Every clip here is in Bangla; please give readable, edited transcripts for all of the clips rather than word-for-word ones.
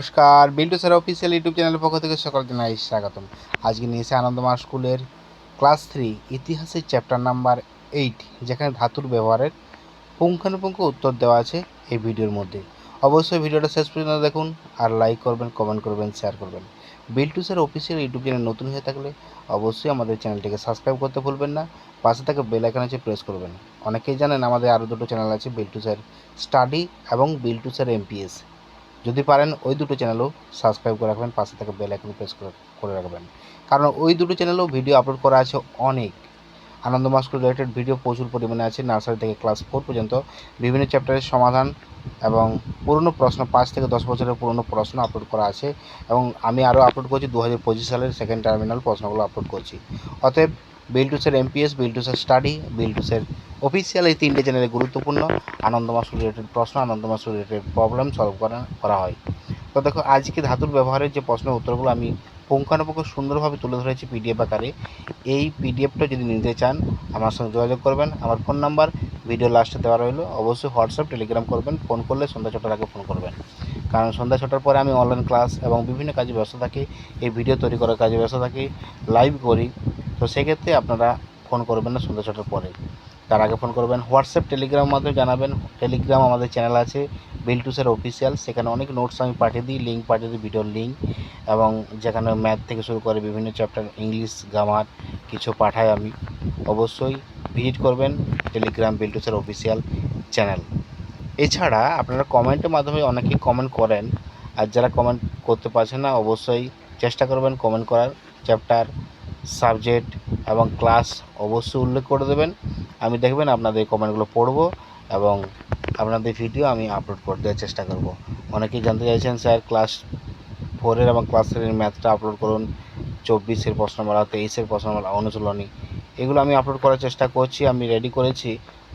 নমস্কার, বিল্টু স্যার অফিসিয়াল ইউটিউব চ্যানেলের পক্ষ থেকে সকলকে জানাই স্বাগতম। আজকে নিয়েছে আনন্দমার স্কুলের ক্লাস 3 ইতিহাসের চ্যাপ্টার নাম্বার 8, যেখানে ধাতুর ব্যবহারের পুঙ্খানুপুঙ্খ উত্তর দেওয়া আছে এই ভিডিওর মধ্যে। অবশ্যই ভিডিওটা শেষ পর্যন্ত দেখুন আর লাইক করবেন, কমেন্ট করবেন, শেয়ার করবেন। Biltu sir official YouTube channel নতুন হয়ে থাকলে অবশ্যই আমাদের চ্যানেলটিকে সাবস্ক্রাইব করতে ভুলবেন না, পাশে থাকা বেল আইকন আছে প্রেস করবেন। অনেকেই জানেন আমাদের আরও দুটো চ্যানেল আছে, বিল্টু স্যার স্টাডি এবং বিল্টু স্যার এমপিএস। যদি পারেন ওই দুটো চ্যানেলও সাবস্ক্রাইব করে রাখবেন, পাশে থেকে বেল আইকন প্রেস করে রাখবেন, কারণ ওই দুটো চ্যানেলেও ভিডিও আপলোড করা আছে অনেক। আনন্দমাস স্কুল রিলেটেড ভিডিও প্রচুর পরিমাণে আছে, নার্সারি থেকে ক্লাস 4 পর্যন্ত বিভিন্ন চ্যাপ্টারের সমাধান এবং পুরনো প্রশ্ন 5 থেকে 10 বছরের পুরনো প্রশ্ন আপলোড করা আছে। এবং আমি আরও আপলোড করছি 2025 সালের সেকেন্ড টার্মিনাল প্রশ্নগুলো আপলোড করছি। অতএব Biltu sir amps, Biltu sir study, Biltu sir official এই তিনটে চ্যানেলে গুরুত্বপূর্ণ আনন্দমাস রিলেটেড প্রশ্ন, আনন্দমাস রিলেটেড প্রবলেম সলভ করা হয়। তো দেখো, আজকে ধাতুর ব্যবহারের যে প্রশ্নের উত্তরগুলো আমি পুঙ্খানুপুঙ্খ সুন্দরভাবে তুলে ধরেছি পিডিএফ আকারে। এই পিডিএফটা যদি নিতে চান আমার সঙ্গে যোগাযোগ করবেন। আমার ফোন নাম্বার ভিডিও লাস্টে দেওয়া রইলো। অবশ্যই হোয়াটসঅ্যাপ, টেলিগ্রাম করবেন। ফোন করলে সন্ধ্যা 6টার আগে ফোন করবেন, কারণ সন্ধ্যা 6টার পরে আমি অনলাইন ক্লাস এবং বিভিন্ন কাজে ব্যস্ত থাকি, এই ভিডিও তৈরি করার কাজে ব্যস্ত থাকি, লাইভ করি। তো সেক্ষেত্রে আপনারা ফোন করবেন না সন্ধ্যা 6টার পরে, তার আগে ফোন করবেন। হোয়াটসঅ্যাপ, টেলিগ্রামের মাধ্যমে জানাবেন। টেলিগ্রাম আমাদের চ্যানেল আছে বিল্টু স্যার অফিসিয়াল, সেখানে অনেক নোটস আমি পাঠিয়ে দিই, লিঙ্ক পাঠিয়ে দিই, ভিডিওর লিঙ্ক, এবং যেখানে ম্যাথ থেকে শুরু করে বিভিন্ন চ্যাপ্টার, ইংলিশ, গ্রামার কিছু পাঠাই আমি। অবশ্যই ভিজিট করবেন Telegram Biltu sir official channel. এছাড়া আপনারা কমেন্টের মাধ্যমে অনেকেই কমেন্ট করেন, আর যারা কমেন্ট করতে পারছেন না অবশ্যই চেষ্টা করবেন কমেন্ট করার। চ্যাপ্টার, সাবজেক্ট এবং ক্লাস অবশ্যই উল্লেখ করে দেবেন। আমি দেখবেন আপনাদের কমেন্টগুলো পড়ব এবং আপনাদের ভিডিও আমি আপলোড করে দেওয়ার চেষ্টা করব। অনেকেই জানতে চাইছেন স্যার ক্লাস 4-এর এবং ক্লাস 3-এর ম্যাথটা আপলোড করুন, 24-এর প্রশ্নমালা, 23-এর প্রশ্নমালা, অনুশীলনী, এগুলো আমি আপলোড করার চেষ্টা করছি। আমি রেডি করেছি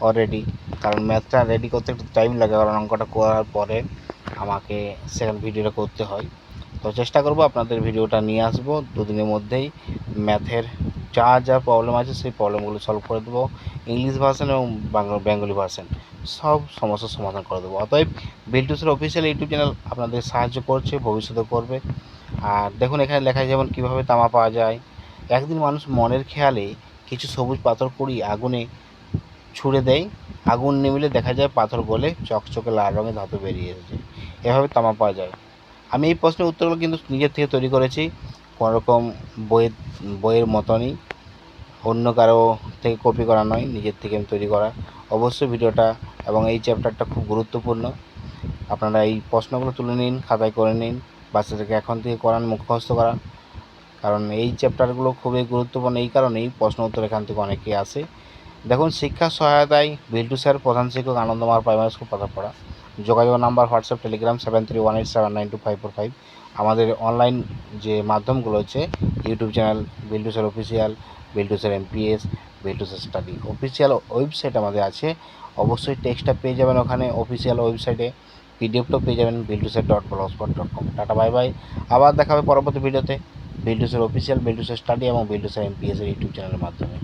অলরেডি, কারণ ম্যাথটা রেডি করতে একটু টাইম লাগে, কারণ অঙ্কটা করার পরে আমাকে সেকেন্ড ভিডিওটা করতে হয়। তো চেষ্টা করব আপনাদের ভিডিওটা নিয়ে আসবো দুদিনের মধ্যেই। ম্যাথের যা প্রবলেম আছে সেই প্রবলেমগুলো সলভ করে দেবো, ইংলিশ ভার্সন এবং বেঙ্গলি ভার্সন সব সমস্যার সমাধান করে দেবো। অতএব Biltu sir official YouTube channel আপনাদের সাহায্য করছে, ভবিষ্যতে করবে। আর দেখুন এখানে লেখা যেমন কীভাবে তামা পাওয়া যায়। একদিন মানুষ মনের খেয়ালে কিছু সবুজ পাথর কুড়িয়ে আগুনে ছুঁড়ে দেয়, আগুন নিভিলে দেখা যায় পাথর গলে চকচকে লাল রঙের ধাতু বেরিয়ে এসেছে। এভাবে তামা পাওয়া যায়। আমি এই প্রশ্নের উত্তরগুলো কিন্তু নিজের থেকে তৈরি করেছি, কোনোরকম বইয়ের মতনই, অন্য কারো থেকে কপি করা নয়, নিজের থেকে আমি তৈরি করা। অবশ্যই ভিডিওটা এবং এই চ্যাপ্টারটা খুব গুরুত্বপূর্ণ। আপনারা এই প্রশ্নগুলো তুলে নিন, খাতায় করে নিন, বাচ্চাদেরকে এখন থেকে করান, মুখস্থ করান, কারণ এই চ্যাপ্টারগুলো খুবই গুরুত্বপূর্ণ। এই কারণেই প্রশ্ন উত্তর এখান থেকে অনেকেই আসে। দেখুন, শিক্ষা সহায়তায় বিল্টু স্যার, প্রধান শিক্ষক, আনন্দমার প্রাইমারি স্কুল, পাতাপাড়া। যোগাযোগ নাম্বার হোয়াটসঅ্যাপ, টেলিগ্রাম 7318792545। আমাদের অনলাইন যে মাধ্যমগুলো হচ্ছে YouTube channel Biltu sir official, Biltu sir amps, Biltu sir study. Official website আমাদের আছে, অবশ্যই টেক্সটটা পেয়ে যাবেন ওখানে অফিসিয়াল ওয়েবসাইটে, পিডিএফটাও পেয়ে যাবেন biltusar.blogspot.com। Tata, bye bye. আবার দেখা হবে পরবর্তী ভিডিওতে Biltu sir official, Biltu sir study এবং বিল্টু স্যার এমপিএস এর ইউটিউব চ্যানেলের মাধ্যমে।